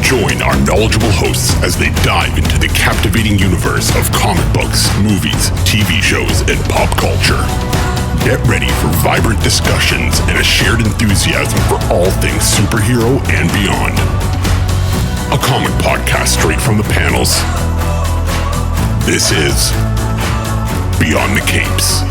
Join our knowledgeable hosts as they dive into the captivating universe of comic books, movies, TV shows, and pop culture. Get ready for vibrant discussions and a shared enthusiasm for all things superhero and beyond. A comic podcast straight from the panels. This is Beyond the Capes.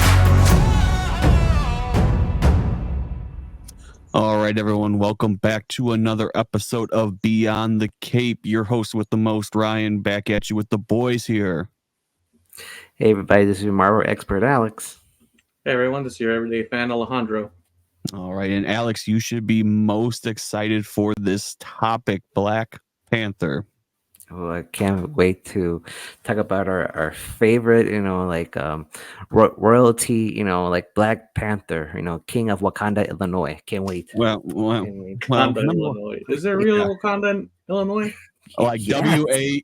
All right, everyone, welcome back to another episode of Beyond the Cape. Your host with the most, Ryan, back at you with the boys here. Hey, everybody, this is your Marvel expert, Alex. Hey, everyone, this is your everyday fan, Alejandro. All right, and Alex, you should be most excited for this topic, Black Panther. Oh, I can't wait to talk about our favorite, royalty, like Black Panther, King of Wakanda, Illinois. Can't wait. Wakanda, Illinois. Is there real Wakanda in Illinois? Like Yes. Waukanda,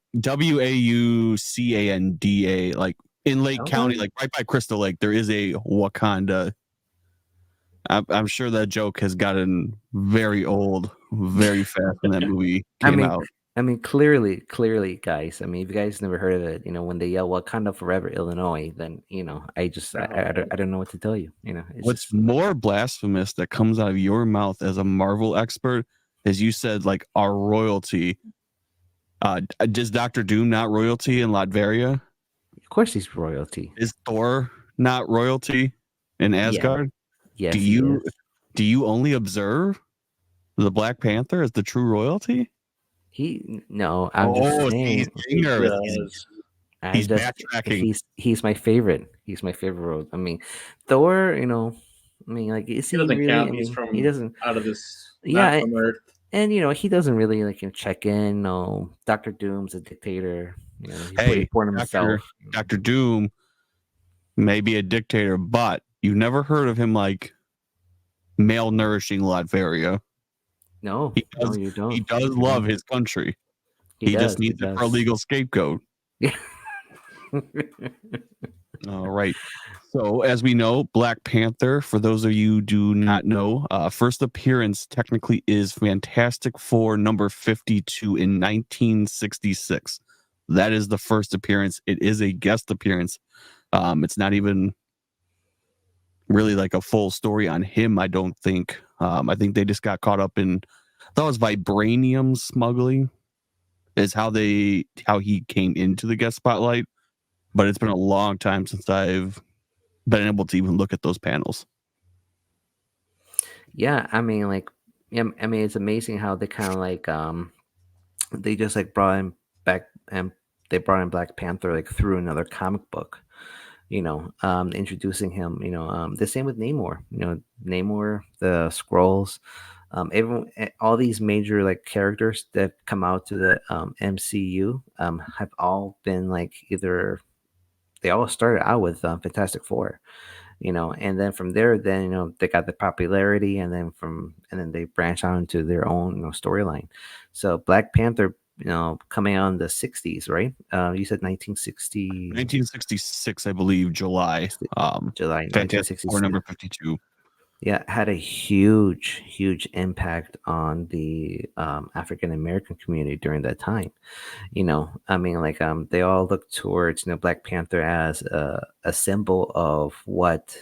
like in Lake County, like right by Crystal Lake, there is a Wakanda. I'm sure that joke has gotten very old very fast when that movie came out. Clearly, guys. If you guys never heard of it, when they yell Wakanda Forever, Illinois, then I don't know what to tell you. What's more blasphemous that comes out of your mouth as a Marvel expert is you said like our royalty. Does Dr. Doom not royalty in Latveria? Of course, he's royalty. Is Thor not royalty in Asgard? Yes. Do you only observe the Black Panther as the true royalty? I'm just saying. He's backtracking. He's my favorite. He's my favorite role. Thor. Is He doesn't really? count. He's from he doesn't. out of this. Yeah, from Earth. And he doesn't really check in. No, Dr. Doom's a dictator. Hey, himself. Dr. Doom may be a dictator, but you never heard of him like malnourishing Latveria. No, you don't. He does love his country. He just needs it for a legal scapegoat. Yeah. All right. So, as we know, Black Panther, for those of you who do not know, first appearance technically is Fantastic Four number 52 in 1966. That is the first appearance. It is a guest appearance. It's not even really like a full story on him, I don't think. I think they just got caught up in, I thought it was vibranium smuggling is how he came into the guest spotlight. But it's been a long time since I've been able to even look at those panels. Yeah, it's amazing how they kind of they just brought him back, and they brought in Black Panther through another comic book. Introducing him. The same with Namor. Namor, the Skrulls, all these major characters that come out to the MCU have all been either. They all started out with Fantastic Four, and then from there, they got the popularity, and then they branch out into their own storyline. So Black Panther, coming out in the 60s, right? You said 1966, I believe, July. July Fantastic Four number 52. Yeah, had a huge impact on the African American community during that time. They all look towards Black Panther as a symbol of what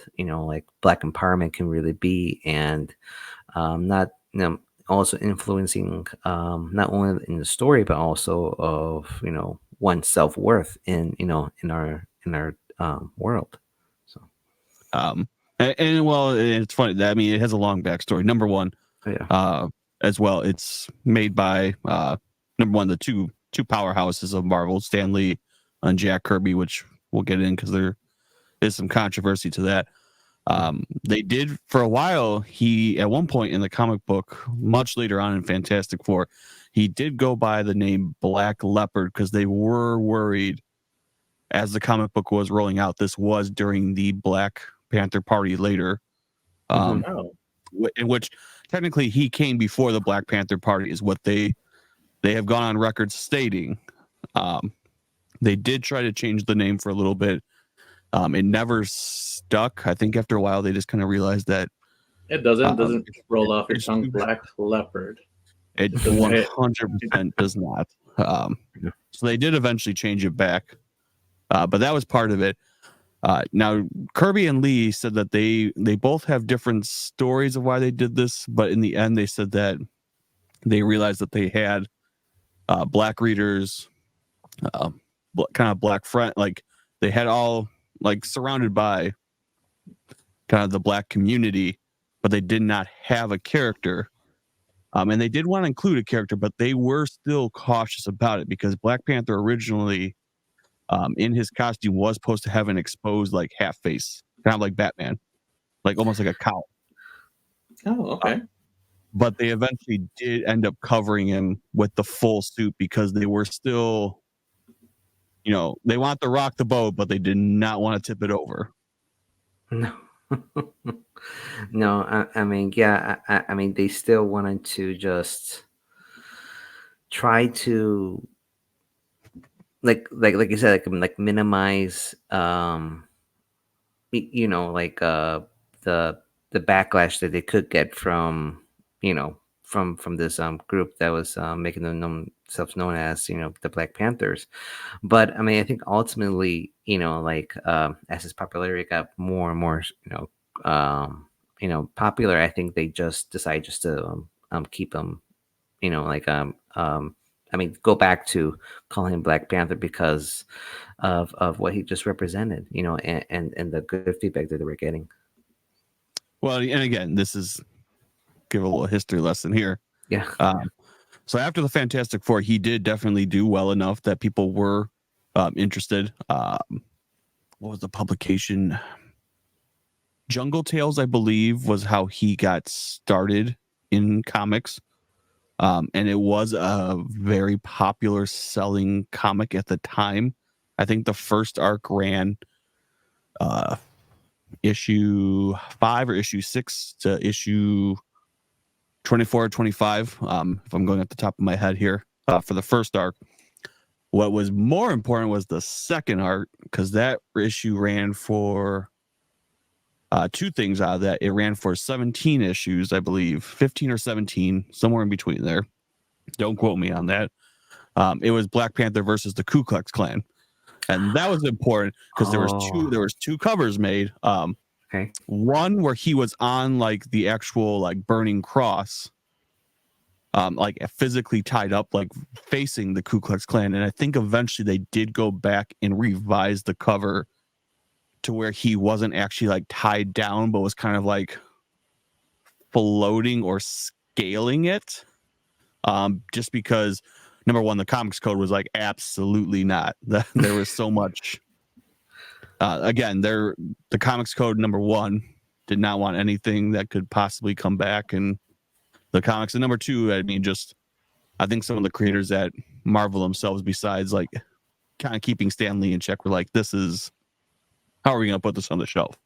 Black empowerment can really be, and not also influencing not only in the story but also of one's self-worth in our world. So and well, it's funny that it has a long backstory. Number one, as well, it's made by number one, the two powerhouses of Marvel, Stan Lee and Jack Kirby, which we'll get in because there is some controversy to that. They did for a while. He at one point in the comic book, much later on in Fantastic Four, he did go by the name Black Leopard because they were worried as the comic book was rolling out. This was during the Black Panther party later, in which technically he came before the Black Panther party is what they have gone on record stating. They did try to change the name for a little bit. It never stuck. I think after a while they just kind of realized that it doesn't roll off your tongue. Black Leopard. It 100% does not. So they did eventually change it back, but that was part of it. Now, Kirby and Lee said that they both have different stories of why they did this, but in the end, they said that they realized that they had black readers, kind of black friend, like they had all like surrounded by kind of the black community, but they did not have a character. And they did want to include a character, but they were still cautious about it because Black Panther originally, in his costume, was supposed to have an exposed like half face, kind of like Batman, like almost like a cowl. Oh, okay. But they eventually did end up covering him with the full suit because they were still, they want to rock the boat, but they did not want to tip it over. No. No, I mean, yeah, I mean, they still wanted to just try to, like you said, like minimize, like the backlash that they could get from, from this group that was making themselves known as, the Black Panthers. But I mean, I think ultimately, like as his popularity got more and more, popular, I think they just decided just to keep him, like I mean, go back to calling him Black Panther because of what he just represented, and the good feedback that they were getting. Well, and again, this is give a little history lesson here. Yeah. So after the Fantastic Four, he did definitely do well enough that people were interested. What was the publication? Jungle Tales, I believe, was how he got started in comics. And it was a very popular selling comic at the time. I think the first arc ran issue 5 or issue 6 to issue 24 or 25, if I'm going at the top of my head here, for the first arc. What was more important was the second arc, because that issue ran for two things out of that. It ran for 17 issues, I believe, 15 or 17, somewhere in between there. Don't quote me on that. It was Black Panther versus the Ku Klux Klan, and that was important because there was two covers made. Okay. One where he was on like the actual like burning cross, like physically tied up, like facing the Ku Klux Klan, and I think eventually they did go back and revise the cover to where he wasn't actually like tied down, but was kind of like floating or scaling it. Just because, number one, the comics code was like absolutely not. There was so much. Again, the comics code number one did not want anything that could possibly come back in the comics. And number two, I mean, I think some of the creators at Marvel themselves, besides like kind of keeping Stan Lee in check, were like, how are we going to put this on the shelf?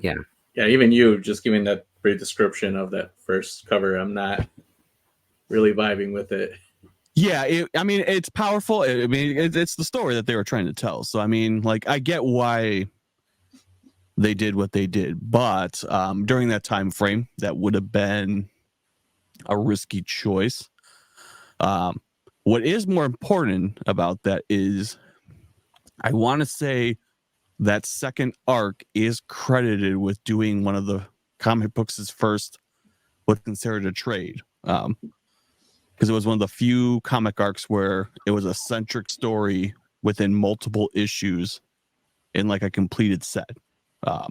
Yeah. Even you just giving that brief description of that first cover, I'm not really vibing with it. Yeah, I mean, it's powerful. I mean, it's the story that they were trying to tell. So, I mean, like, I get why they did what they did, but during that time frame, that would have been a risky choice. What is more important about that is, I want to say that second arc is credited with doing one of the comic books' first what's considered a trade. Because it was one of the few comic arcs where it was a centric story within multiple issues in like a completed set. I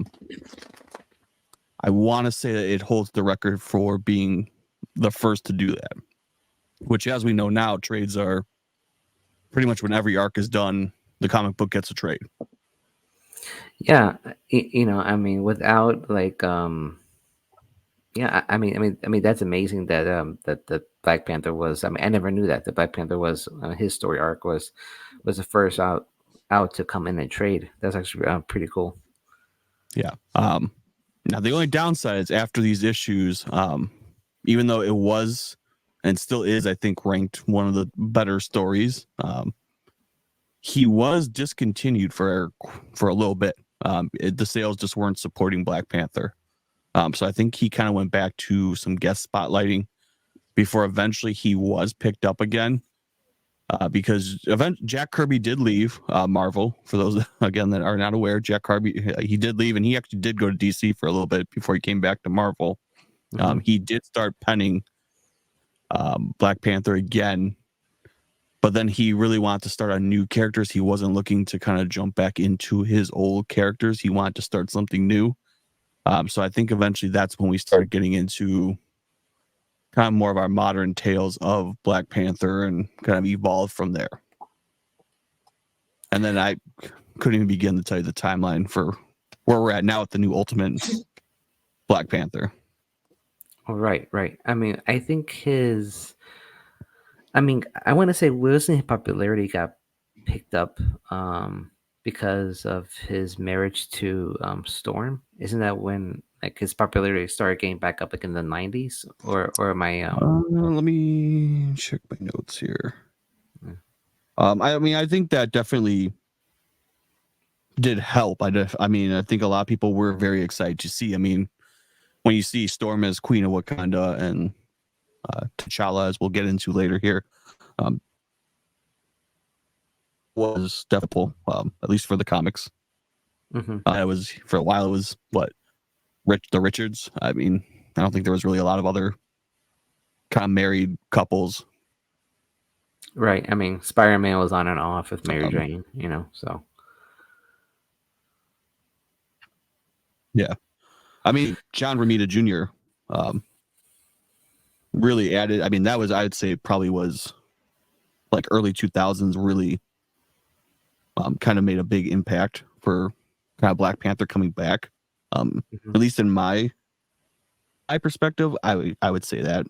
want to say that it holds the record for being the first to do that, which, as we know now, trades are pretty much when every arc is done, the comic book gets a trade. Yeah, I mean, without like, yeah, I mean, that's amazing that that the Black Panther was. I mean, I never knew that the Black Panther was his story arc was the first out to come in and trade. That's actually pretty cool. Yeah. Now the only downside is after these issues, even though it was and still is, I think, ranked one of the better stories, he was discontinued for a little bit. The sales just weren't supporting Black Panther. So I think he kind of went back to some guest spotlighting. before eventually he was picked up again. Because Jack Kirby did leave Marvel. For those again that are not aware, Jack Kirby he did leave, and he actually did go to DC for a little bit before he came back to Marvel. He did start penning Black Panther again, but then he really wanted to start on new characters. He wasn't looking to kind of jump back into his old characters. He wanted to start something new. So I think eventually that's when we started getting into kind of more of our modern tales of Black Panther and kind of evolved from there. And then I couldn't even begin to tell you the timeline for where we're at now with the new Ultimate Black Panther. Right. I mean, I think I want to say Wilson's popularity got picked up because of his marriage to Storm. Isn't that when like his popularity started getting back up like in the 90s? Or am I let me check my notes here. Yeah. I mean, I think that definitely did help. I think a lot of people were very excited to see. I mean, when you see Storm as Queen of Wakanda and T'Challa, as we'll get into later here, was definitely at least for the comics. It was for a while. It was the Richards. I mean, I don't think there was really a lot of other kind of married couples. Right. I mean, Spider-Man was on and off with Mary Jane, so. Yeah. I mean, John Romita Jr. Really added. I mean, that was, I'd say, probably was like early 2000s, really kind of made a big impact for kind of Black Panther coming back. At least in my perspective, I would say that.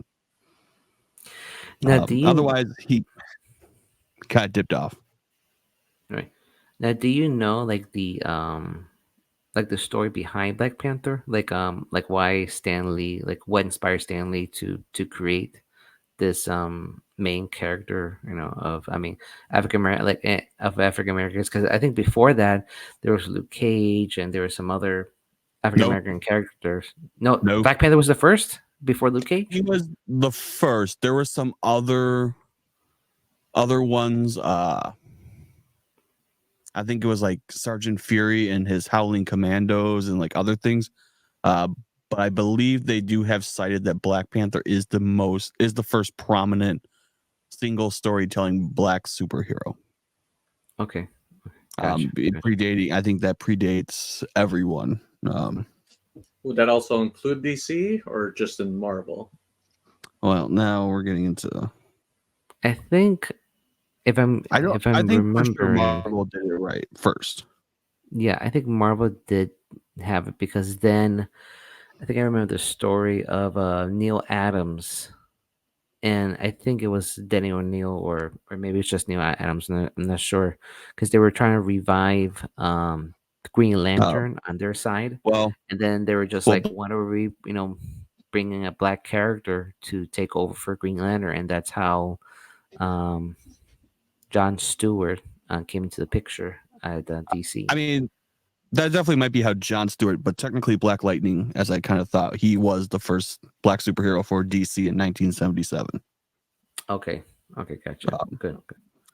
Now, otherwise, he kind of dipped off. Right. Now, do you know like the story behind Black Panther? Like why Stan Lee, like what inspired Stan Lee to create this main character, of African American, of African Americans? Because I think before that there was Luke Cage and there were some other African American characters. No, Black Panther was the first before Luke Cage. He was the first. There were some other ones. I think it was like Sergeant Fury and his Howling Commandos and like other things. But I believe they do have cited that Black Panther is the first prominent single storytelling Black superhero. Okay. Gotcha. Predating, I think that predates everyone. Would that also include DC or just in Marvel? Well, now we're getting into. I think if I'm remembering, Marvel did it right first. Yeah, I think Marvel did have it because then I think I remember the story of Neil Adams, and I think it was Denny O'Neil or maybe it's just Neil Adams. I'm not sure because they were trying to revive Green Lantern on their side. Well, and then they were just like, why don't we, bringing a Black character to take over for Green Lantern, and that's how John Stewart came into the picture at DC. I mean, that definitely might be how John Stewart, but technically Black Lightning, as I kind of thought, he was the first Black superhero for DC in 1977. Okay, gotcha. Good.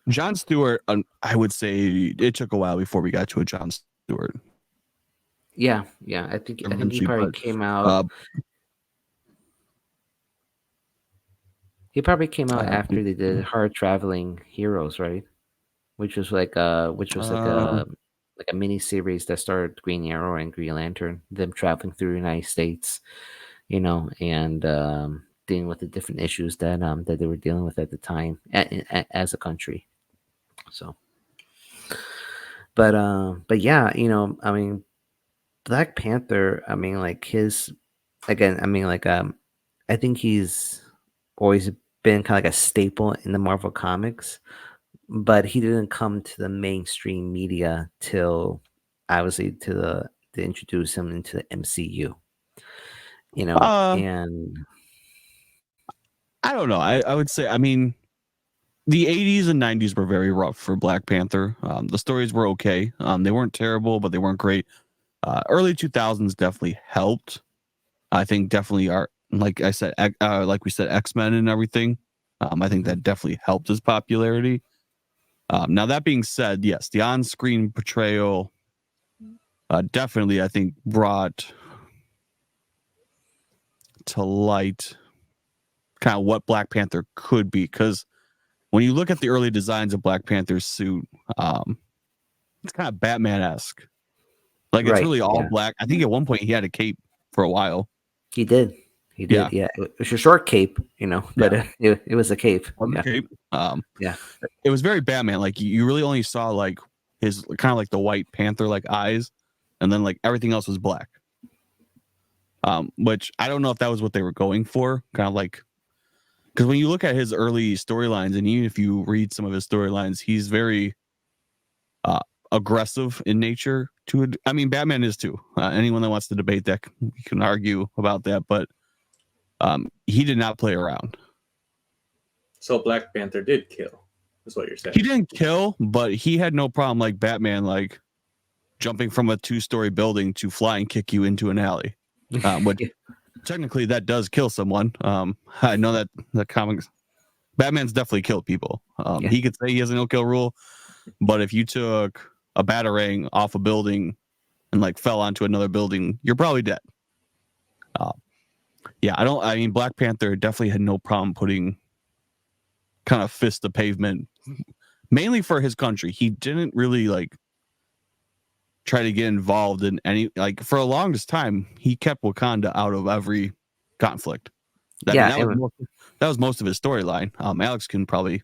John Stewart, I would say it took a while before we got to a John Stewart. Yeah, I think he probably came out. He probably came out after they did Hard Traveling Heroes, right? Which was like a mini series that started Green Arrow and Green Lantern, them traveling through the United States, and dealing with the different issues that they were dealing with at the time as a country. So, but yeah, Black Panther. I think he's always been kind of like a staple in the Marvel comics, but he didn't come to the mainstream media till obviously to introduce him into the MCU. And I don't know. I would say, I mean, the 80s and 90s were very rough for Black Panther. The stories were okay. They weren't terrible, but they weren't great. Early 2000s definitely helped. I think definitely like I said, like we said, X-Men and everything. I think that definitely helped his popularity. Now that being said, yes, the on-screen portrayal definitely, I think, brought to light kind of what Black Panther could be. Because when you look at the early designs of Black Panther's suit, it's kind of Batman-esque. Like it's Right. really all Yeah. black. I think at one point he had a cape for a while. He did. He did. Yeah. It was a short cape, but it was a cape. Yeah. Cape. Yeah. It was very Batman. Like you really only saw like his kind of like the White Panther like eyes, and then like everything else was black. Which I don't know if that was what they were going for. Kind of like, because when you look at his early storylines, and even if you read some of his storylines, he's very aggressive in nature. I mean, Batman is too. Anyone that wants to debate that, you can argue about that, but he did not play around. So Black Panther did kill, is what you're saying. He didn't kill, but he had no problem like Batman, like jumping from a 2-story building to fly and kick you into an alley. Which technically that does kill someone. I know that the comics, Batman's definitely killed people. He could say he has a no-kill rule, but if you took a batarang off a building and like fell onto another building, you're probably dead. I mean, Black Panther definitely had no problem putting kind of fist to pavement, mainly for his country. He didn't really like try to get involved in any, like for the longest time, he kept Wakanda out of every conflict. That was most of his storyline. Alex can probably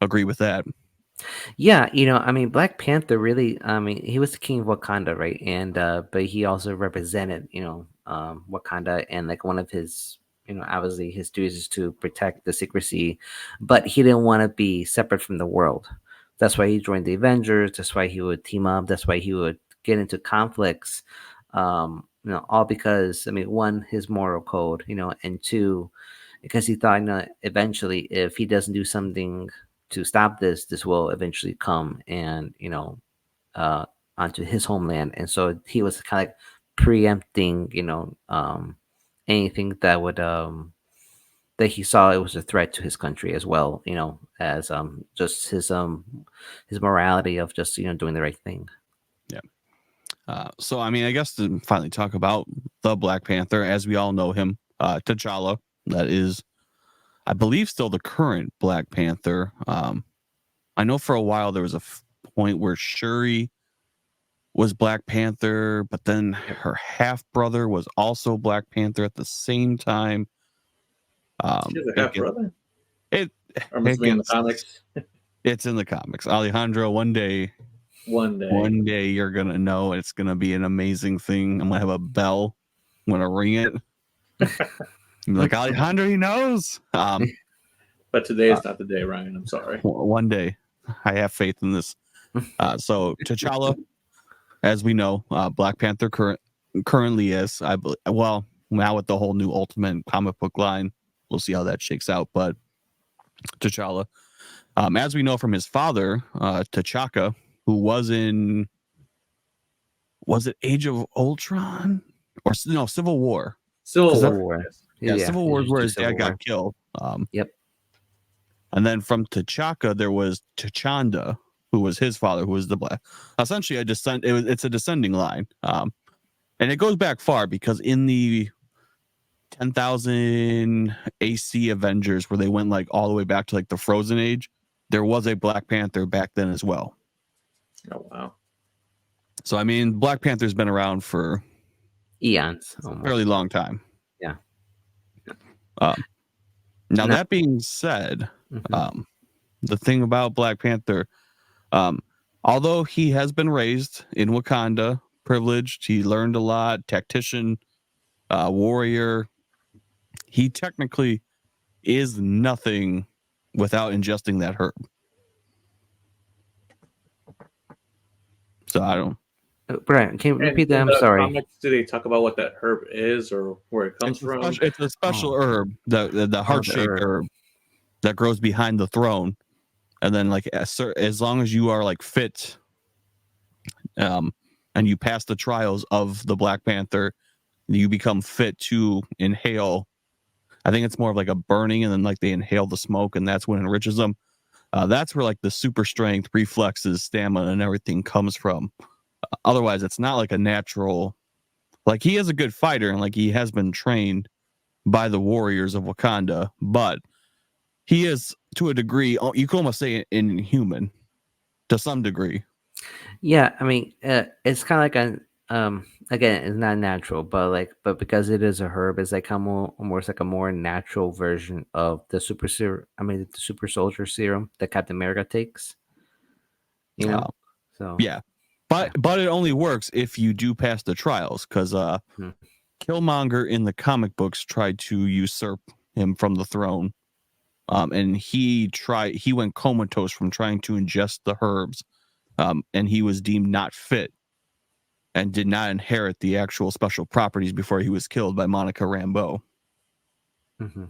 agree with that. Yeah, I mean, Black Panther really, I mean, he was the king of Wakanda, right? And but he also represented, Wakanda, and like one of his, obviously his duties is to protect the secrecy, but he didn't want to be separate from the world. That's why he joined the Avengers. That's why he would team up. That's why he would get into conflicts. All because, I mean, one, his moral code, and two, because he thought, eventually, if he doesn't do something to stop this will eventually come and onto his homeland. And so he was kind of like preempting anything that would that he saw it was a threat to his country as well, as just his morality of just doing the right thing. So I mean, I guess to finally talk about the Black Panther as we all know him, T'Challa, that is, I believe, still the current Black Panther. I know for a while there was a point where Shuri was Black Panther, but then her half brother was also Black Panther at the same time. She's a half brother. Or must be in the comics. It's in the comics. Alejandro, one day you're gonna know. It's gonna be an amazing thing. I'm gonna have a bell. I'm gonna ring it. I'm like, Alejandro, he knows. But today is not the day, Ryan. I'm sorry. One day, I have faith in this. So T'Challa, as we know, Black Panther currently is. Well, now with the whole new Ultimate comic book line, we'll see how that shakes out. But T'Challa, as we know from his father, T'Chaka, who was it Age of Ultron or no Civil War? Civil War. Yeah, Civil War is where his dad got killed. Yep. And then from T'Chaka, there was T'Chanda, who was his father, who was the Black. Essentially, it's a descending line, and it goes back far because in the 10,000 AC Avengers, where they went like all the way back to like the Frozen Age, there was a Black Panther back then as well. Oh wow! So I mean, Black Panther's been around for eons, a fairly long time. Yeah. Now that being said, the thing about Black Panther, although he has been raised in Wakanda, privileged, he learned a lot, tactician, warrior, he technically is nothing without ingesting that herb. So I don't. Brian, can you repeat that? I'm sorry. Comics, do they talk about what that herb is or where it comes from? It's a special herb, the heart-shaped herb that grows behind the throne, and then like as long as you are like fit, and you pass the trials of the Black Panther, you become fit to inhale. I think it's more of like a burning, and then like they inhale the smoke, and that's what enriches them. That's where like the super strength, reflexes, stamina, and everything comes from. Otherwise, it's not like a natural. Like he is a good fighter, and like he has been trained by the warriors of Wakanda, but he is to a degree. You could almost say inhuman to some degree. Yeah, I mean, it's kind of like a again, it's not natural, but because it is a herb, it's like almost like a more natural version of the super serum. I mean, the super soldier serum that Captain America takes. You know, so Yeah, but it only works if you do pass the trials, because Hmm. Killmonger in the comic books tried to usurp him from the throne. And he went comatose from trying to ingest the herbs. And he was deemed not fit and did not inherit the actual special properties before he was killed by Monica Rambeau. Mm-hmm.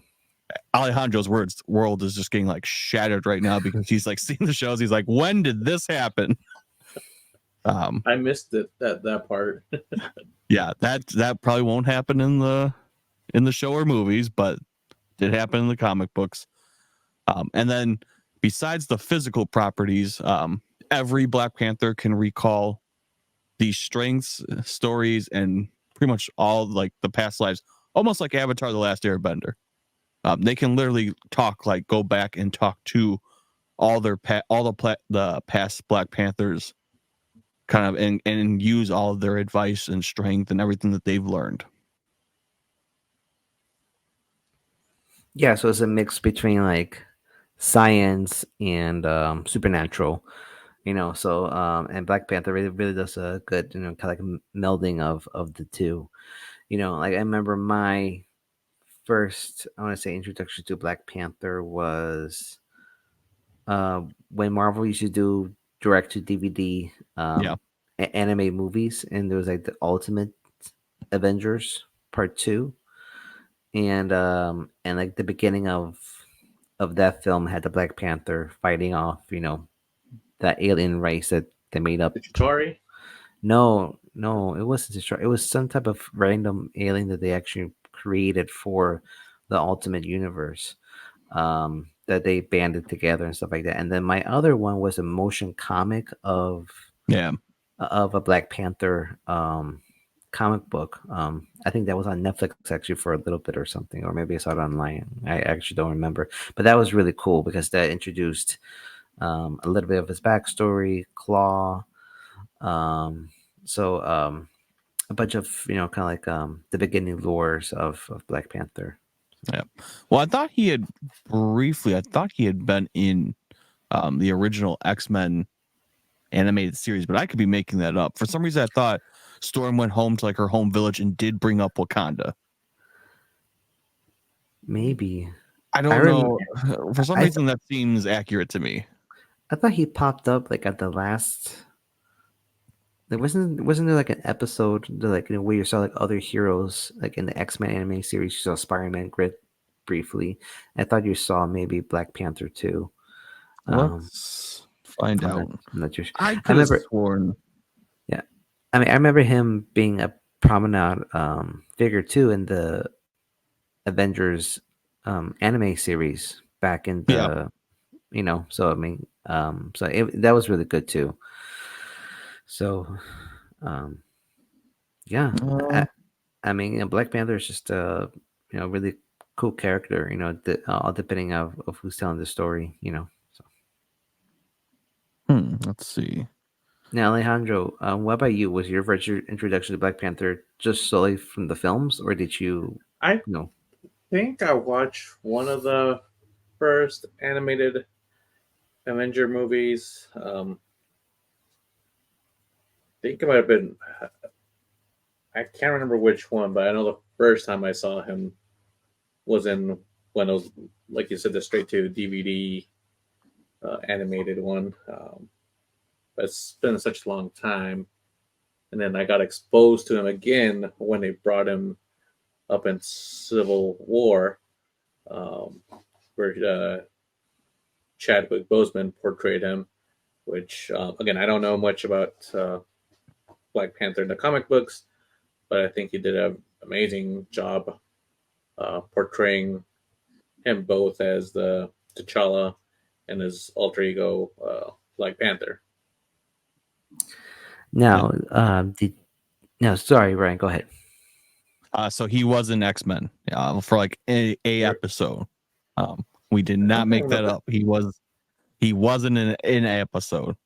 Alejandro's world is just getting like shattered right now because he's like seeing the shows. He's like, when did this happen? I missed it that part. Yeah, that probably won't happen in the show or movies, but did happen in the comic books. And then besides the physical properties, every Black Panther can recall these strengths, stories, and pretty much all like the past lives, almost like Avatar: The Last Airbender. They can literally go back and talk to all the past Black Panthers, kind of, and use all of their advice and strength and everything that they've learned. Yeah, so it's a mix between like science and supernatural. So and Black Panther really does a good kind of like melding of the two. Like I remember my first, I want to say, introduction to Black Panther was when Marvel used to do direct to DVD Yeah. anime movies, and there was like the Ultimate Avengers Part Two, and like the beginning of that film had the Black Panther fighting off that alien race that they made up. The Chitauri? No, it wasn't destroy. It was some type of random alien that they actually created for the Ultimate Universe. That they banded together and stuff like that. And then my other one was a motion comic of a Black Panther comic book. I think that was on Netflix actually for a little bit or something, or maybe I saw it online. I actually don't remember, but that was really cool because that introduced a little bit of his backstory, Claw. So a bunch of kind of like the beginning lores of Black Panther. Yeah. Well, I thought he had been in the original X-Men animated series, but I could be making that up. For some reason, I thought Storm went home to like her home village and did bring up Wakanda. Maybe. I don't know. For some reason, that seems accurate to me. I thought he popped up like at the last. There wasn't there like an episode that, like where you saw like other heroes like in the X-Men anime series. You saw Spider-Man Grit briefly. I thought you saw maybe Black Panther too. Let's find out. I'm not sure. I could have sworn. Yeah, I mean, I remember him being a prominent figure too in the Avengers anime series back in the So I mean, that was really good too. So, yeah, I mean, Black Panther is just a really cool character. All depending of who's telling the story. So. Let's see. Now, Alejandro, what about you? Was your first introduction to Black Panther just solely from the films, or did you? I think I watched one of the first animated Avenger movies. I think it might have been. I can't remember which one, but I know the first time I saw him was in when it was, like you said, the straight to DVD animated one. But it's been such a long time. And then I got exposed to him again when they brought him up in Civil War, where Chadwick Boseman portrayed him, which, again, I don't know much about Black Panther in the comic books, but I think he did an amazing job portraying him both as the T'Challa and his alter ego, Black Panther. Now, no, sorry, Ryan, go ahead. So he was in X-Men for like a episode. We did not make that up. He wasn't in an episode.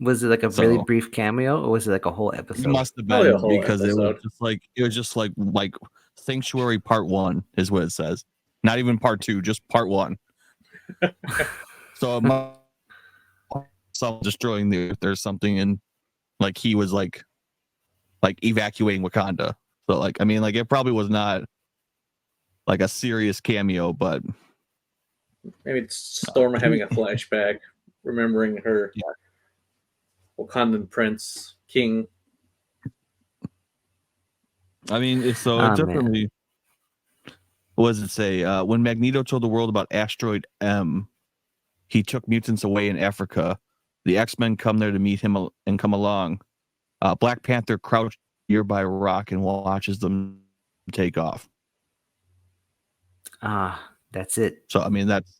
Was it like a really brief cameo, or was it like a whole episode? It must have been because it was just like Sanctuary Part 1 is what it says. Not even Part 2, just Part 1. So it must destroying the earth. There's something in like he was like evacuating Wakanda. So like I mean like it probably was not like a serious cameo, but maybe it's Storm having a flashback, remembering her Wakandan prince, king. I mean, it's definitely. What does it say? When Magneto told the world about Asteroid M, he took mutants away in Africa. The X-Men come there to meet him and come along. Black Panther crouched nearby a rock and watches them take off. That's it. So I mean, that's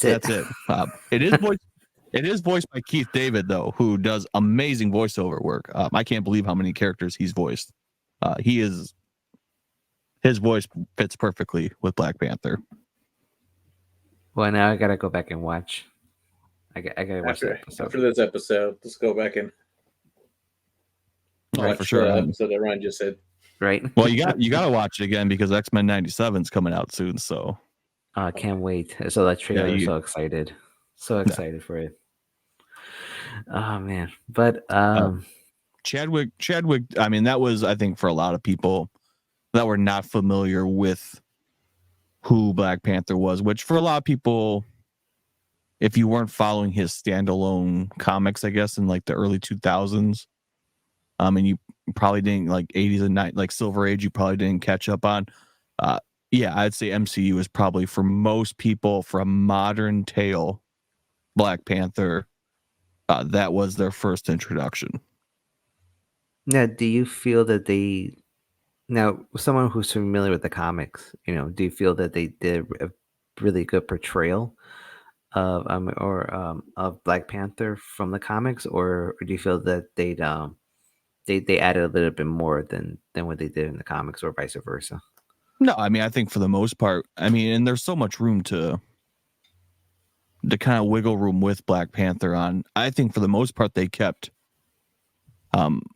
it. It is voiced by Keith David though, who does amazing voiceover work. I can't believe how many characters he's voiced. His voice fits perfectly with Black Panther. Well, now I gotta go back and watch. I gotta watch the episode. After this episode, let's go back and watch for sure. The episode that Ryan just said. Right. Well, you got to watch it again because X-Men 97 is coming out soon. So I can't wait. So that trailer, I'm so excited. So excited for it. Oh man. But Chadwick, I mean, that was, I think, for a lot of people that were not familiar with who Black Panther was, which for a lot of people, if you weren't following his standalone comics, I guess, in like the early 2000s, and you probably didn't like 80s and 90s, like Silver Age, you probably didn't catch up on. I'd say MCU is probably for most people, for a modern tale, Black Panther, that was their first introduction. Now, do you feel that someone who's familiar with the comics, do you feel that they did a really good portrayal of of Black Panther from the comics, or do you feel that they added a little bit more than what they did in the comics, or vice versa? No, I mean, I think for the most part, I mean, and there's so much room to kind of wiggle room with Black Panther on. I think for the most part, they kept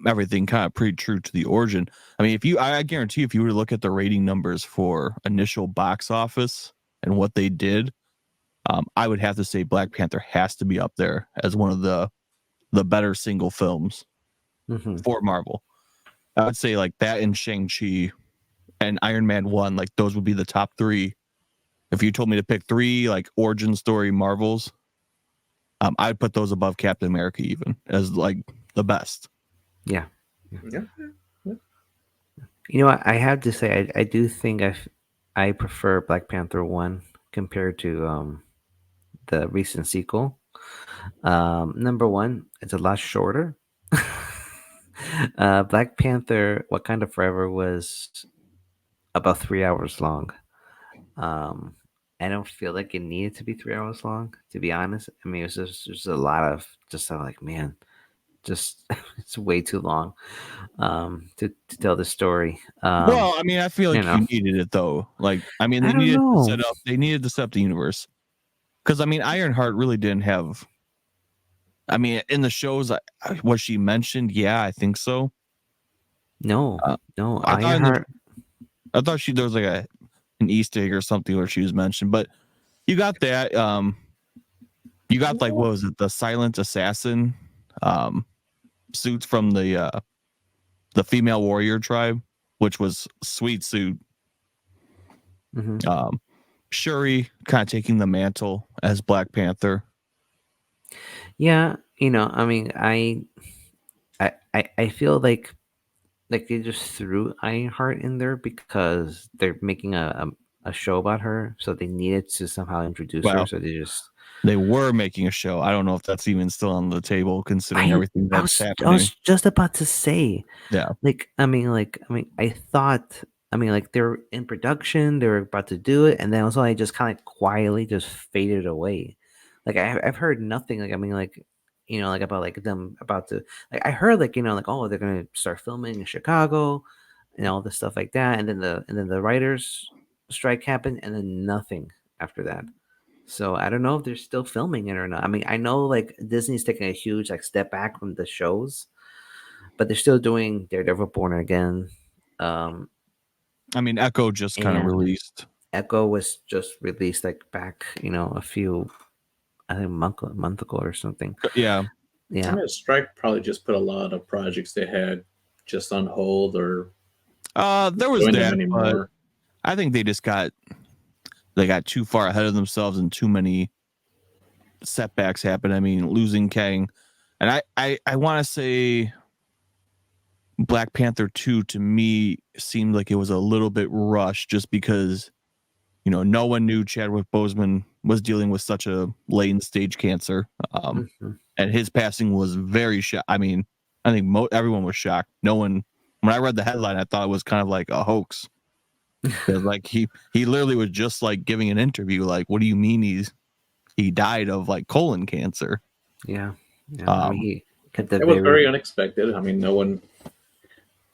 everything kind of pretty true to the origin. I mean, I guarantee if you were to look at the rating numbers for initial box office and what they did, I would have to say Black Panther has to be up there as one of the better single films for Marvel. I would say like that and Shang-Chi and Iron Man 1, like those would be the top three. If you told me to pick three like origin story Marvels, I'd put those above Captain America even as like the best. Yeah. You know what? I have to say, I do think I prefer Black Panther 1 compared to the recent sequel. Number one, it's a lot shorter. Black Panther Wakanda Forever was about 3 hours long. I don't feel like it needed to be 3 hours long, to be honest. I mean, it was just a lot of just like, man, just it's way too long to tell the story. Well, I mean, I feel like you needed it though. Like, I mean, they needed to set up the universe. Because I mean, Ironheart really didn't have. I mean, in the shows, was she mentioned? Yeah, I think so. No. Ironheart. I thought there was like an Easter egg or something where she was mentioned, but you got that. You got like, what was it? The Silent Assassin suits from the female warrior tribe, which was sweet suit. Shuri kind of taking the mantle as Black Panther. Yeah, I mean, I feel like they just threw Ironheart in there because they're making a show about her, so they needed to somehow introduce her. So they just They were making a show. I don't know if that's even still on the table, considering everything that's I happening. was just about to say, Yeah. I thought, like they're in production, they were about to do it, and then also I just kind of quietly just faded away. Like I've heard nothing. Like about like them about to. Like I heard oh, they're gonna start filming in Chicago, and all this stuff like that, and then the writers strike happened, and then nothing after that. So I don't know if they're still filming it or not. I mean, I know like Disney's taking a huge like step back from the shows, but they're still doing Daredevil Born Again. Um, I mean, Echo just kind of and released. Echo was just released like back, a few, I think a month ago or something. Yeah. I Yeah. mean, the strike probably just put a lot of projects they had just on hold or There was doing that, them but anymore. I think they got too far ahead of themselves and too many setbacks happened. I mean, losing Kang, and I want to say Black Panther 2 to me seemed like it was a little bit rushed just because no one knew Chadwick Boseman was dealing with such a late stage cancer. Mhm. And his passing was very I mean, I think everyone was shocked. No one, when I read the headline, I thought it was kind of like a hoax. Like he literally was just like giving an interview. Like, what do you mean he died of like colon cancer? Yeah. I mean, he kept it It was very very. unexpected. I mean, no one.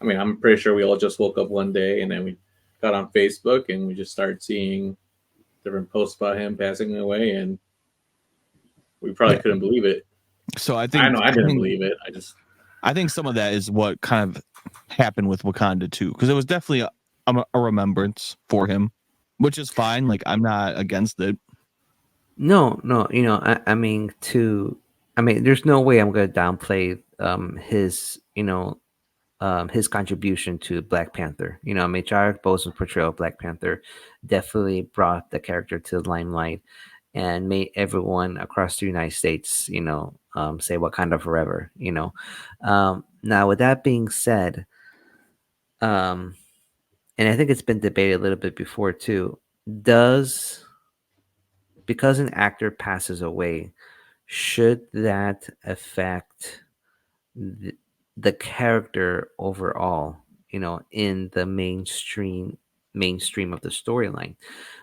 I mean, I'm pretty sure we all just woke up one day and then we got on Facebook and we just started seeing different posts about him passing away, and we probably Yeah. couldn't believe it. So I I know I didn't believe it. I think some of that is what kind of happened with Wakanda too, because it was definitely a remembrance for him, which is fine. Like I'm not against it. No, I mean, there's no way I'm gonna downplay his contribution to Black Panther. I mean, Chadwick Boseman's portrayal of Black Panther definitely brought the character to the limelight and made everyone across the United States, say Wakanda forever. Now, with that being said, um, and I think it's been debated a little bit before too. Does Because an actor passes away, should that affect the, the character overall, in the mainstream of the storyline?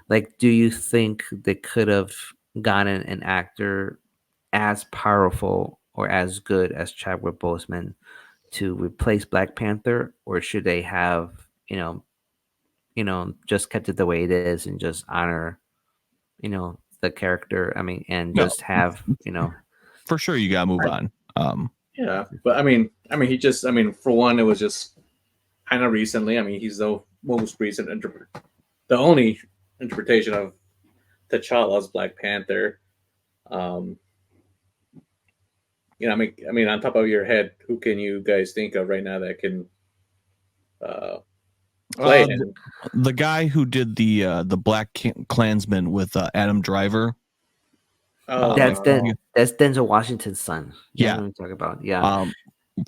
Like, do you think they could have gotten an actor as powerful or as good as Chadwick Boseman to replace Black Panther, or should they have, just kept it the way it is and just honor, the character? I mean, and No, just have, for sure you gotta move on. Yeah, but he just. I mean, for one, it was just kind of recently. I mean, he's the most recent the only interpretation of T'Challa's Black Panther. Um, I mean, on top of your head, who can you guys think of right now that can play him? The guy who did the Black Klansman with Adam Driver. Oh, that's no. that's Denzel Washington's son. Yeah. What I'm talking about. Yeah.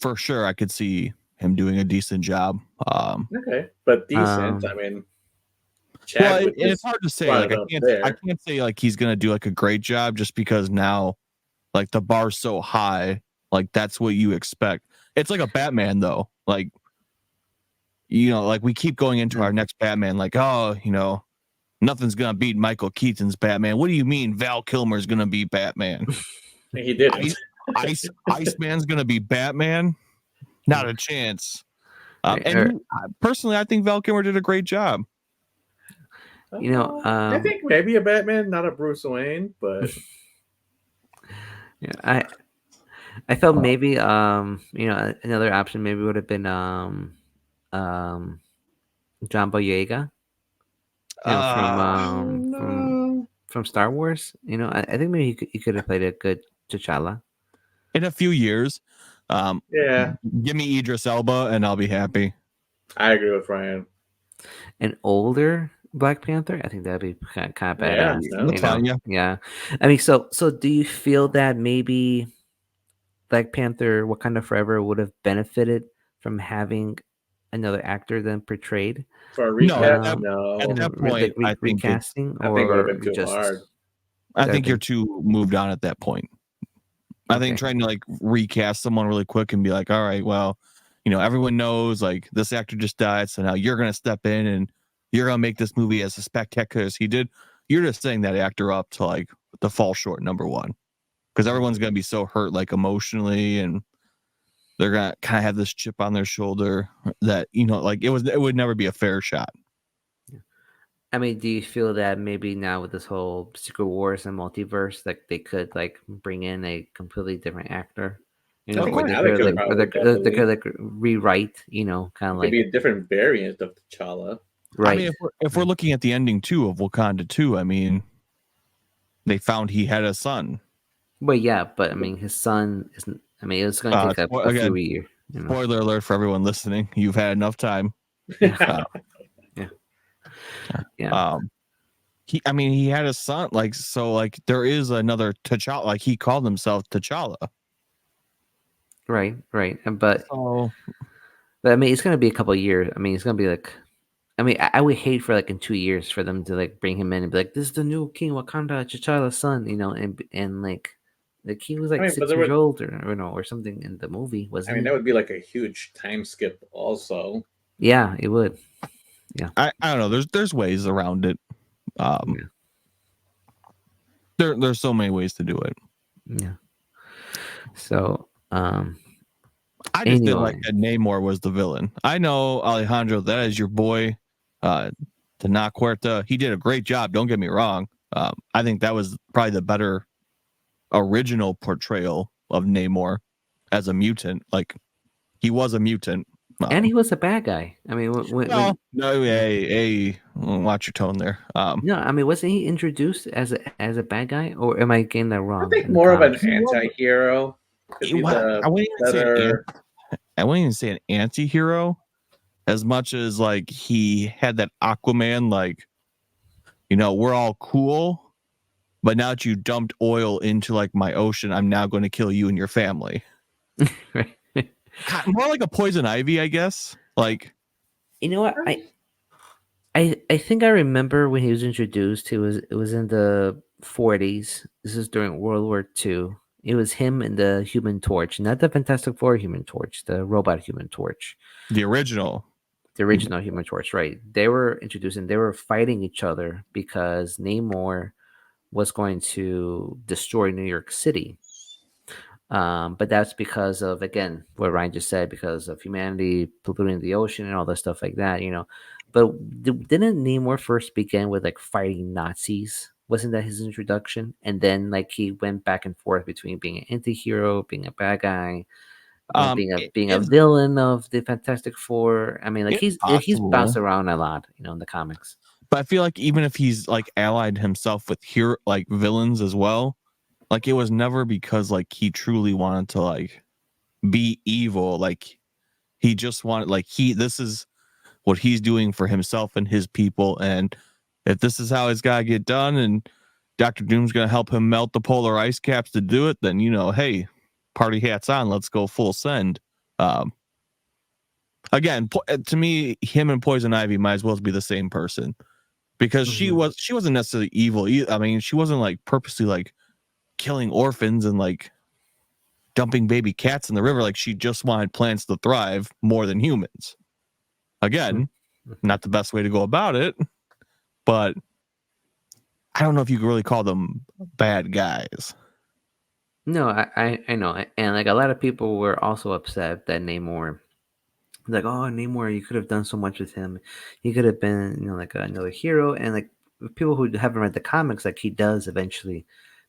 For sure, I could see him doing a decent job. Okay, but decent. I mean, Well, Chadwick it's just hard to say. brought Like it up there. I can't say like he's gonna do like a great job just because now, like the bar's so high. Like that's what you expect. It's like a Batman though. Like like we keep going into our next Batman. Like nothing's gonna beat Michael Keaton's Batman. What do you mean Val Kilmer's gonna be Batman? He didn't. Iceman's gonna be Batman? Not a chance. Personally, I think Val Kilmer did a great job. I think maybe a Batman, not a Bruce Wayne, but yeah, I felt maybe another option maybe would have been John Boyega, from Star Wars. I think maybe he could have played a good T'Challa in a few years. Yeah, give me Idris Elba and I'll be happy. I agree with Ryan. An older Black Panther, I think that'd be kind of badass. that's fine, yeah. I mean, so do you feel that maybe Black Panther Wakanda Forever would have benefited from having another actor than portrayed? For a recast, no. no. At that point, I think recasting, I think it would or have been too just hard. I think you're too moved on at that point. I think trying to like recast someone really quick and be like, all right, well, everyone knows like this actor just died, so now you're gonna step in and you're gonna make this movie as spectacular as he did. You're just setting that actor up to like to fall short, number one, because everyone's gonna be so hurt like emotionally, and they're gonna kind of have this chip on their shoulder that like it would never be a fair shot. I mean, do you feel that maybe now with this whole Secret Wars and multiverse, like they could like bring in a completely different actor, or they could like rewrite, kind of like be a different variant of T'Challa. Right. I mean, if we're looking at the ending too of Wakanda 2, I mean, they found he had a son. Well, yeah, but I mean, his son isn't. I mean, it's going to take a few years. Spoiler alert for everyone listening: you've had enough time. Yeah. He had a son, like, so like there is another T'Challa, like he called himself T'Challa. Right. But I mean, it's going to be a couple of years. I mean, it's going to be like, I mean, I would hate for like in 2 years for them to like bring him in and be like, this is the new King Wakanda, T'Challa's son, and like he was like 6 years old or something in the movie, wasn't I mean, that would be like a huge time skip also. Yeah, it would. Yeah. I don't know. There's ways around it. There's so many ways to do it. Yeah. So I just feel like that Namor was the villain. I know, Alejandro, that is your boy, Tana Huerta. He did a great job. Don't get me wrong. I think that was probably the better original portrayal of Namor as a mutant. Like, he was a mutant. And he was a bad guy. I mean, hey, watch your tone there. No, I mean, wasn't he introduced as a bad guy, or am I getting that wrong? I think more of an anti-hero. I wouldn't even say an anti-hero as much as like he had that Aquaman, like, we're all cool, but now that you dumped oil into like my ocean, I'm now going to kill you and your family. Right. More like a poison ivy, I guess. Like, you know what? I think I remember when he was introduced. It was in the 40s. This is during World War II. It was him and the Human Torch, not the Fantastic Four Human Torch, the robot Human Torch. The original Human Torch, right? They were introduced and they were fighting each other because Namor was going to destroy New York City. But that's because of, again, what Ryan just said, because of humanity polluting the ocean and all that stuff like that, But didn't Namor first begin with like fighting Nazis? Wasn't that his introduction? And then like he went back and forth between being an anti-hero, being a bad guy, being a villain of the Fantastic Four. I mean, like he's bounced around a lot, in the comics. But I feel like even if he's like allied himself with like villains as well, like it was never because like he truly wanted to like be evil. Like he just wanted, like, this is what he's doing for himself and his people, and if this is how it's got to get done, and Dr. Doom's going to help him melt the polar ice caps to do it, then hey, party hats on, let's go full send. Again, to me, him and Poison Ivy might as well be the same person, because she wasn't necessarily evil. I mean, she wasn't like purposely like killing orphans and like dumping baby cats in the river. Like, she just wanted plants to thrive more than humans. Again, not the best way to go about it, but I don't know if you could really call them bad guys. No, I know. And like a lot of people were also upset that Namor, like, oh, Namor, you could have done so much with him. He could have been, like another hero. And like people who haven't read the comics, like he does eventually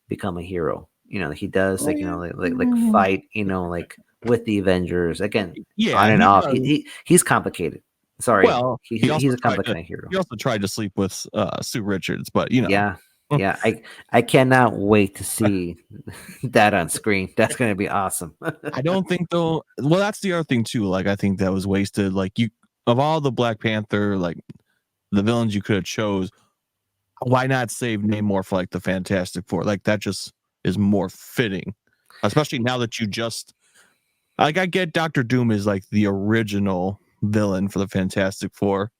become a hero. He does like, like fight, like with the Avengers again, on and off. He's complicated. Sorry. Well, he's a complicated hero. He also tried to sleep with Sue Richards, but Yeah. I cannot wait to see that on screen. That's going to be awesome. I don't think though. Well, that's the other thing too. Like, I think that was wasted. Like, of all the Black Panther, like the villains you could have chose, why not save Namor for like the Fantastic Four? Like, that just is more fitting, especially now that you just, like, I get Dr. Doom is like the original villain for the Fantastic Four,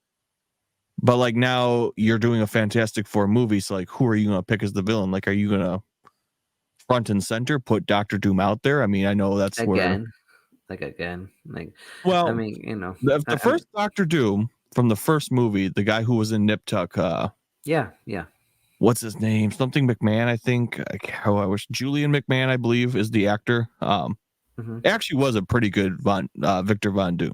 But like now you're doing a Fantastic Four movie, so like who are you gonna pick as the villain? Like, are you gonna front and center put Doctor Doom out there? I mean, I know that's where. Again, like, I Well, mean, the first Doctor Doom from the first movie, the guy who was in Nip Tuck, yeah, what's his name? Something McMahon, I think. I wish Julian McMahon, I believe, is the actor. hmm Actually was a pretty good Victor Von Doom.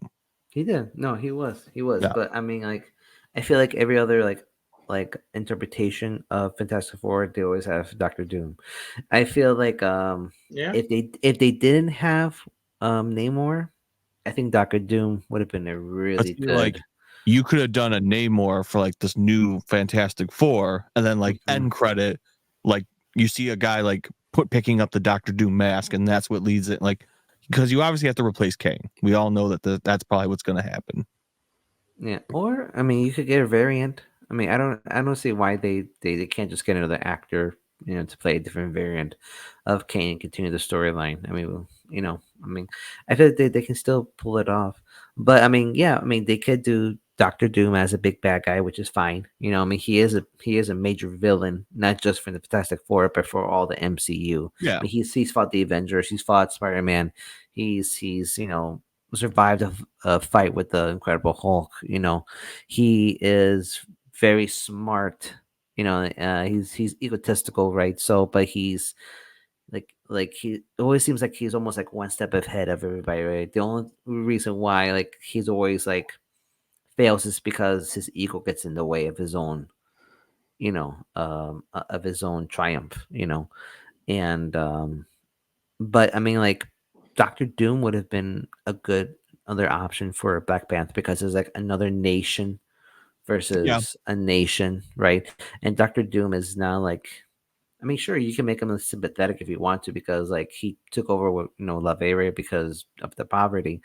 he did. No, he was. Yeah. But I mean, like, I feel like every other like interpretation of Fantastic Four, they always have Doctor Doom. I feel like Yeah. if they didn't have Namor, I think Doctor Doom would have been a I really feel like good. you could have done a Namor for like this new Fantastic Four, and then like Mhm. end credit, like you see a guy like picking up the Doctor Doom mask, and that's what leads it. Like, because you obviously have to replace Kang. We all know that that's probably what's going to happen. Yeah, or I mean, you could get a variant. I mean, I don't see why they can't just get another actor, to play a different variant of Kane and continue the storyline. I mean, I mean, I feel like they can still pull it off. But I mean, yeah, I mean, they could do Doctor Doom as a big bad guy, which is fine. I mean, he is a major villain, not just for the Fantastic Four, but for all the MCU. Yeah. I mean, he's fought the Avengers, he's fought Spider Man, he's survived a fight with the Incredible Hulk. He is very smart. He's egotistical, right? So, but he's like he it always seems like he's almost like one step ahead of everybody, right? The only reason why like he's always like fails is because his ego gets in the way of his own, of his own triumph, and but I mean, like, Doctor Doom would have been a good other option for Black Panther because it's like another nation Yeah. versus a nation, right? And Doctor Doom is now like, I mean, sure, you can make him sympathetic if you want to because like he took over with Latveria because of the poverty,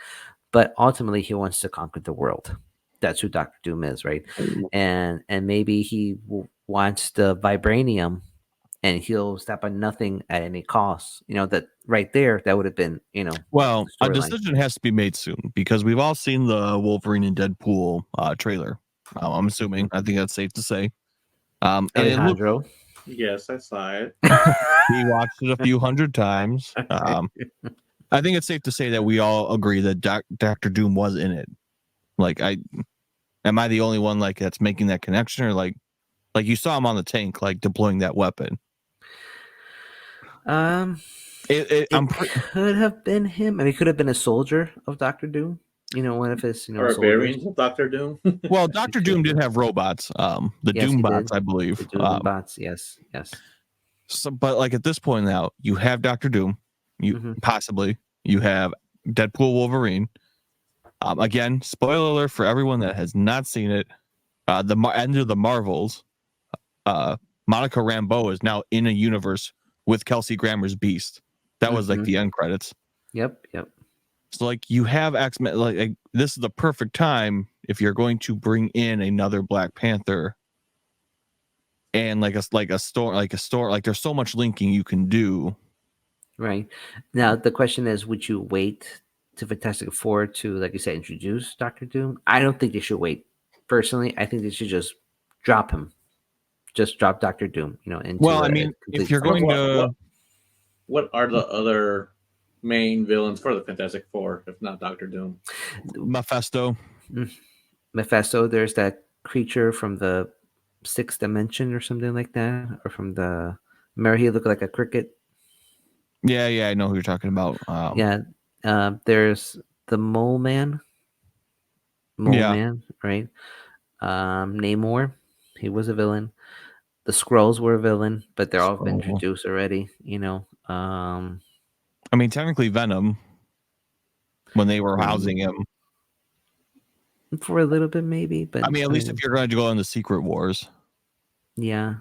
but ultimately he wants to conquer the world. That's who Doctor Doom is, right? And maybe he wants the vibranium and he'll stop on nothing at any cost. That right there, that would have been, Well, the a storyline. decision has to be made soon because we've all seen the Wolverine and Deadpool trailer. I'm assuming. I think that's safe to say. And it looks. Alejandro. Yes, I saw it. We watched it a few hundred times. I think it's safe to say that we all agree that Doctor Doom was in it. Like, am I the only one like that's making that connection, or like you saw him on the tank, like deploying that weapon? It could have been him. I mean, it could have been a soldier of Doctor Doom. One of his, Or a soldiers. variant of Doctor Doom. Well, Doctor Doom did have robots, the Yes, Doom he bots, did. I believe. The Doom bots. Yes. So, but like at this point now, you have Doctor Doom, possibly you have Deadpool, Wolverine. Again, spoiler alert for everyone that has not seen it. The end of the Marvels. Monica Rambeau is now in a universe with Kelsey Grammer's Beast. That was like the end credits. Yep. So like you have X-Men, like this is the perfect time if you're going to bring in another Black Panther and like a store, like there's so much linking you can do. Right. Now the question is, would you wait to Fantastic Four to, like you said, introduce Doctor Doom? I don't think they should wait. Personally, I think they should just drop him. Just drop Doctor Doom, into Well, I mean, if you're going to, what are the other main villains for the Fantastic Four, if not Doctor Doom? Mephisto. Mephisto, there's that creature from the sixth dimension or something like that, or from the. Remember, he looked like a cricket. Yeah, I know who you're talking about. There's the Mole Man. Right? Namor, he was a villain. The Skrulls were a villain, but they're all been introduced already. I mean, technically Venom, when they were housing him. For a little bit, maybe, but I mean, at least if you're going to go in the Secret Wars. Yeah.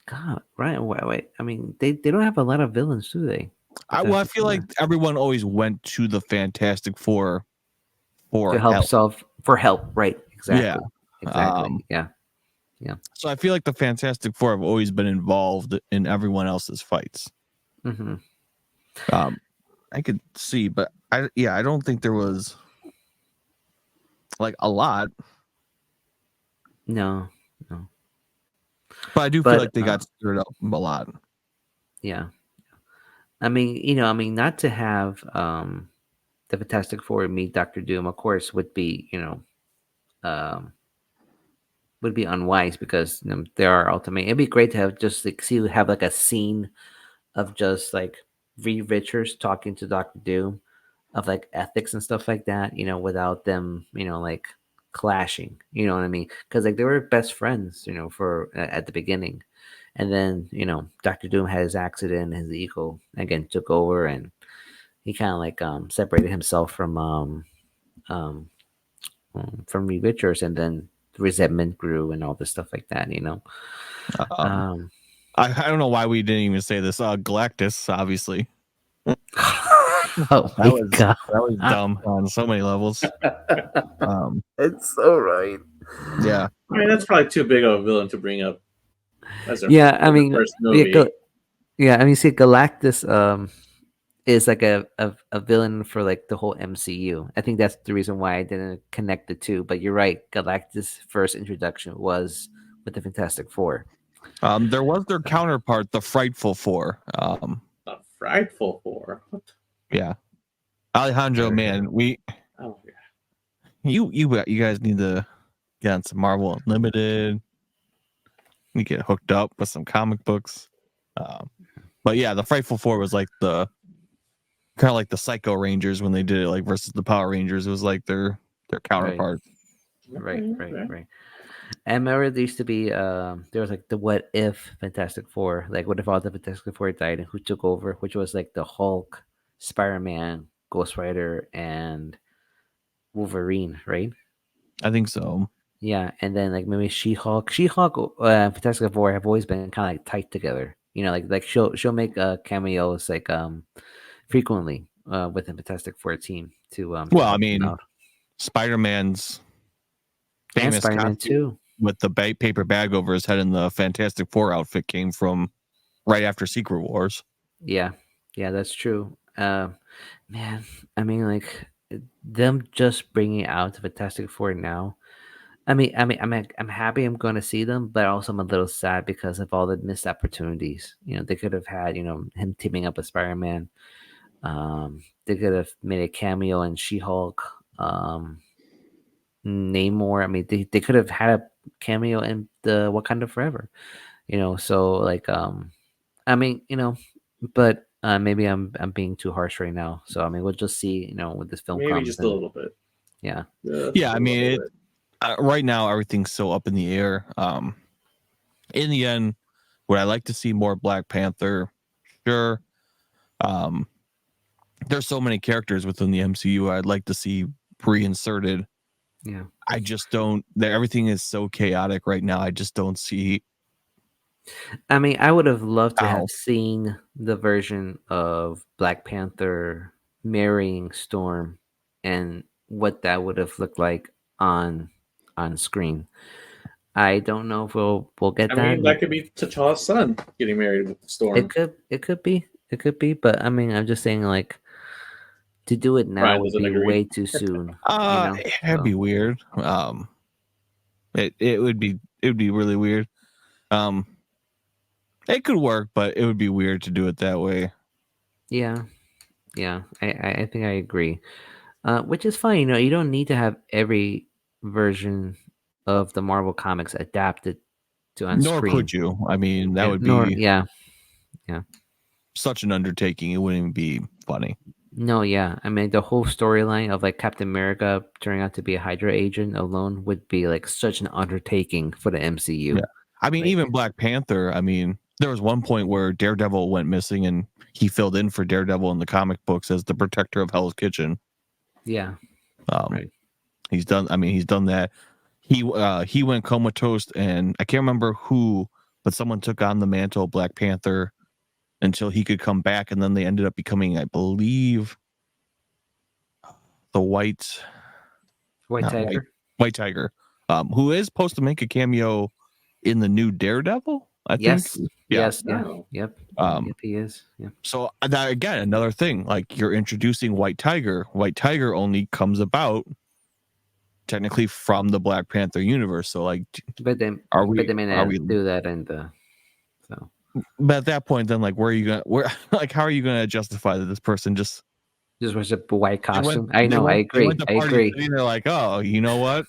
God, right? Wait. I mean, they don't have a lot of villains, do they? I feel like everyone always went to the Fantastic Four for help, right? Exactly. Yeah. Exactly. Yeah. So I feel like the Fantastic Four have always been involved in everyone else's fights. Mm-hmm. I could see, but I don't think there was. like a lot, No. but I do feel But like they got stirred up a lot. yeah. I mean, not to have the Fantastic Four meet Doctor Doom, of course, would be, um, would be unwise because they are ultimate. It'd be great to have just like have like a scene of just like Reed Richards talking to Doctor Doom of like ethics and stuff like that, without them, like clashing. You know what I mean? Because like they were best friends, for at the beginning, and then Doctor Doom had his accident, his ego again took over, and he kind of like separated himself um from Reed Richards, and then resentment grew and all this stuff like that. Um, Um, I don't know why we didn't even say this. Galactus, obviously. oh my god, That was dumb on so many levels. it's so right. Yeah. I mean, that's probably too big of a villain to bring up as a Yeah, I mean, first movie. see, Galactus is like a villain for like the whole MCU. I think that's the reason why I didn't connect the two. But you're right, Galactus' first introduction was with the Fantastic Four. There was their counterpart, the Frightful Four. A frightful four. What? Yeah. Alejandro, man, Oh yeah. you guys need to get on some Marvel Unlimited. You get hooked up with some comic books. But yeah, the Frightful Four was like the kind of like the Psycho Rangers when they did it, like versus the Power Rangers. It was like their counterpart. Right. I remember there used to be there was like the what if Fantastic Four, like what if all the Fantastic Four died and who took over, which was like the Hulk, Spider-Man, Ghost Rider, and Wolverine, right? I think so. Yeah, and then like maybe She-Hulk, Fantastic Four have always been kind of like tight together. Like she'll make cameos like frequently with the Fantastic Four team to Well, I help them mean, out. Spider-Man's And famous Spider-Man costume too. with the paper bag over his head in the Fantastic Four outfit came from right after Secret Wars. Yeah, that's true. Man, I mean, like them just bringing out the Fantastic Four now. I'm happy I'm going to see them, but also I'm a little sad because of all the missed opportunities. They could have had, him teaming up with Spider-Man. They could have made a cameo in She-Hulk. Namor. I mean, they could have had a cameo in the Wakanda Forever. So like, I mean, but maybe I'm being too harsh right now. So I mean, we'll just see. When this film Maybe comes. just a little bit. Yeah. Yeah, I mean, right now everything's so up in the air. In the end, would I like to see more Black Panther? Sure. There's so many characters within the MCU I'd like to see reinserted. Yeah. I just don't. Everything is so chaotic right now. I just don't see. I mean, I would have loved to have seen the version of Black Panther marrying Storm and what that would have looked like on screen. I don't know if we'll get that. I mean, that could be T'Challa's son getting married with Storm. It could be, but I mean, I'm just saying like to do it now Brian would doesn't be agree. way too soon. It'd be weird. It would be really weird. It could work, but it would be weird to do it that way. Yeah. I think I agree. Which is fine. You don't need to have every version of the Marvel comics adapted to on Nor screen. could you. I mean, that would be yeah. such an undertaking. It wouldn't even be funny. No, yeah. I mean, the whole storyline of like Captain America turning out to be a Hydra agent alone would be like such an undertaking for the MCU. Yeah. I mean, even Black Panther. I mean, there was one point where Daredevil went missing, and he filled in for Daredevil in the comic books as the protector of Hell's Kitchen. Yeah. Right. He's done. I mean, he's done that. He went comatose, and I can't remember who, but someone took on the mantle of Black Panther until he could come back, and then they ended up becoming, I believe, the White Tiger, who is supposed to make a cameo in the new Daredevil. I think. Yes. Oh. Yep. Yep. He is. Yeah. So that again, another thing, like you're introducing White Tiger. White Tiger only comes about technically from the Black Panther universe. So like, But they may not do that in the. So, but at that point, then like, like, how are you gonna justify that this person just was a white costume? I agree. They went to Party City, they're like, oh, you know what?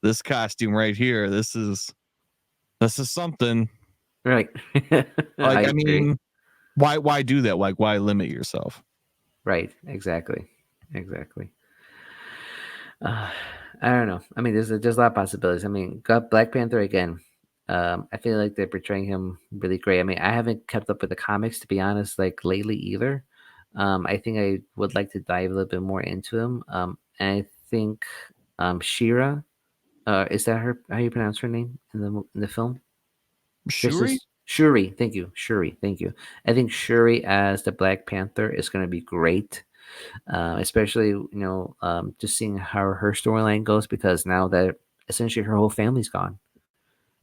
This costume right here, this is something. Right. Like, I mean, why do that? Like, why limit yourself? Right. Exactly. I don't know. I mean, there's a lot of possibilities. I mean, got Black Panther again. I feel like they're portraying him really great. I mean, I haven't kept up with the comics, to be honest, like lately either. I think I would like to dive a little bit more into him. And I think Shira, is that how you pronounce her name in the film? Shuri? Shuri, thank you. Shuri, thank you. I think Shuri as the Black Panther is going to be great. Especially just seeing how her storyline goes, because now that essentially her whole family's gone.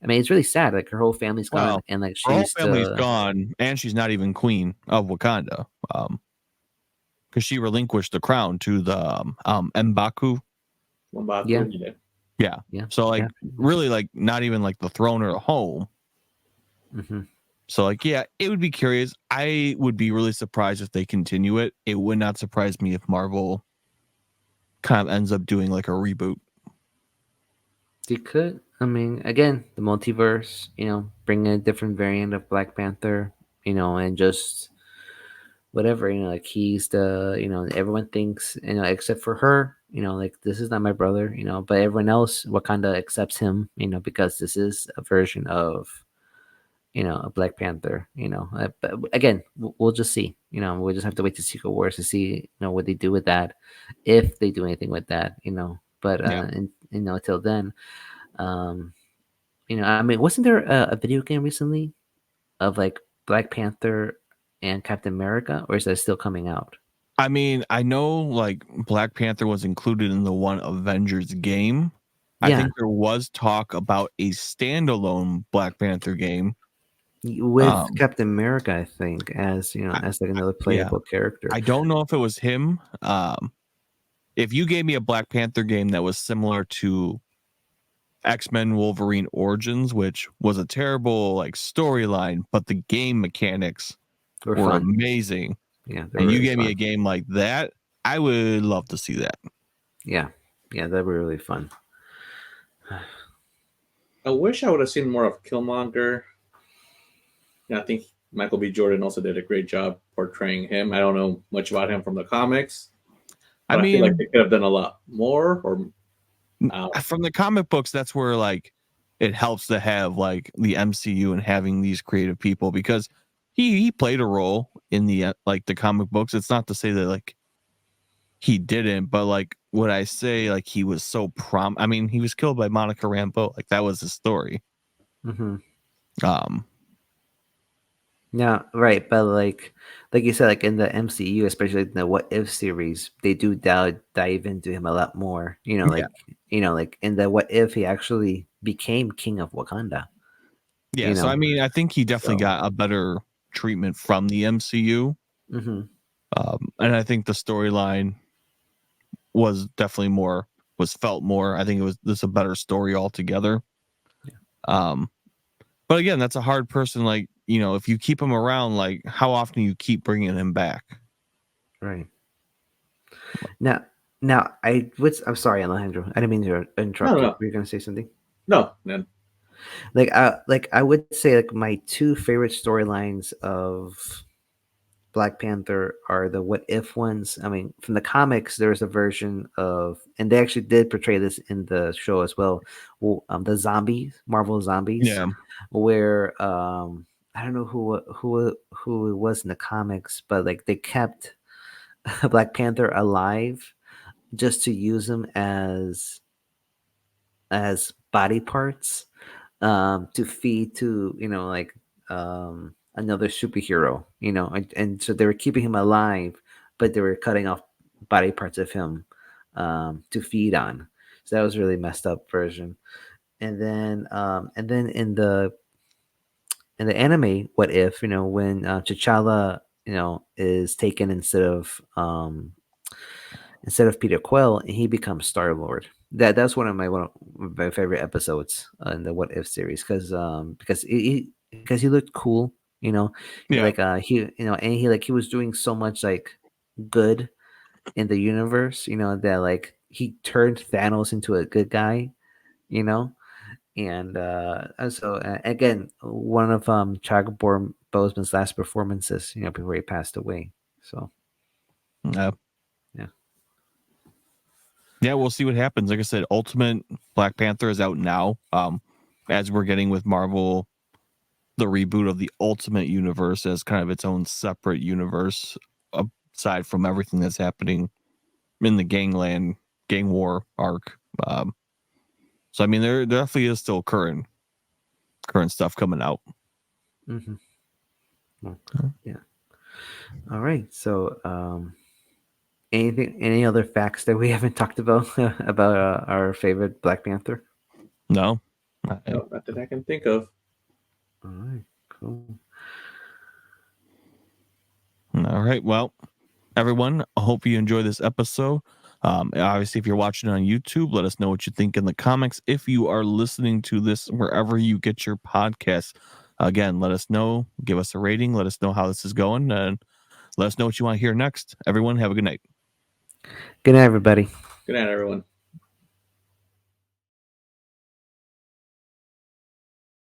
I mean, it's really sad. Like her whole family's gone, and like her whole family's gone, and she's not even queen of Wakanda, because she relinquished the crown to the M'Baku. Yeah. So like, really, like not even like the throne or the home. Mm-hmm. So like, yeah, it would be curious. I would be really surprised if they continue it. It would not surprise me if Marvel kind of ends up doing like a reboot. They could. I mean, again, the multiverse, bring a different variant of Black Panther, and just whatever, like he's the, everyone thinks, except for her, like this is not my brother, but everyone else, Wakanda accepts him, because this is a version of, a Black Panther, but again, we'll just see, we'll just have to wait to Secret Wars to see, what they do with that, if they do anything with that, but, and, until then, I mean, wasn't there a video game recently of like Black Panther and Captain America, or is that still coming out? I mean, I know like Black Panther was included in the one Avengers game. Yeah. I think there was talk about a standalone Black Panther game with Captain America, I think, as as like another playable character. I don't know if it was him. If you gave me a Black Panther game that was similar to X-Men Wolverine Origins, which was a terrible like storyline, but the game mechanics were amazing. Yeah, and really you gave me a game like that, I would love to see that. Yeah, that'd be really fun. I wish I would have seen more of Killmonger. I think Michael B. Jordan also did a great job portraying him. I don't know much about him from the comics. I mean, I feel like they could have done a lot more. Or from the comic books, that's where like it helps to have like the MCU and having these creative people, because he played a role in the like the comic books. It's not to say that like he didn't, but like what I say, like he was so I mean, he was killed by Monica Rambeau. Like that was his story. Mm-hmm. Yeah, right. But like you said, like in the MCU, especially in the What If series, they do dive into him a lot more. Like like in the What If, he actually became king of Wakanda. Yeah. So I mean, I think he definitely got a better treatment from the MCU. Mm-hmm. And I think the storyline was definitely felt more. I think this a better story altogether. Yeah. But again, that's a hard person. Like, if you keep him around, like how often you keep bringing him back. Right. Now I'm sorry, Alejandro. I didn't mean to interrupt you. Were you going to say something? No, man. Like I would say like my two favorite storylines of Black Panther are the What If ones. I mean, from the comics, there's a version of, and they actually did portray this in the show as well. The zombies, Marvel zombies, where I don't know who it was in the comics, but like they kept Black Panther alive just to use him as body parts to feed to like another superhero, and so they were keeping him alive, but they were cutting off body parts of him to feed on. So that was really messed up version. And then in the anime, What If, when T'Challa, is taken instead of Peter Quill, and he becomes Star-Lord. that's one of my favorite episodes in the What If series because because he looked cool, you know, Yeah. he you know, and he was doing so much like good in the universe, you know, that like he turned Thanos into a good guy, you know, and so again, one of Chadwick Boseman's last performances, you know, before he passed away. So Yeah. yeah. Yeah, we'll see what happens. Like I said, Ultimate Black Panther is out now. As we're getting with Marvel, the reboot of the Ultimate Universe as kind of its own separate universe, aside from everything that's happening in the gang war arc. So I mean, there definitely is still current stuff coming out. Mm-hmm. Well, yeah. All right. So any other facts that we haven't talked about about our favorite Black Panther? No. No, not that I can think of. All right. Cool. All right. Well, everyone, I hope you enjoy this episode. Obviously, if you're watching on YouTube, let us know what you think in the comments. If you are listening to this wherever you get your podcasts, again, let us know. Give us a rating. Let us know how this is going, and let us know what you want to hear next. Everyone, have a good night. Good night, everybody. Good night, everyone.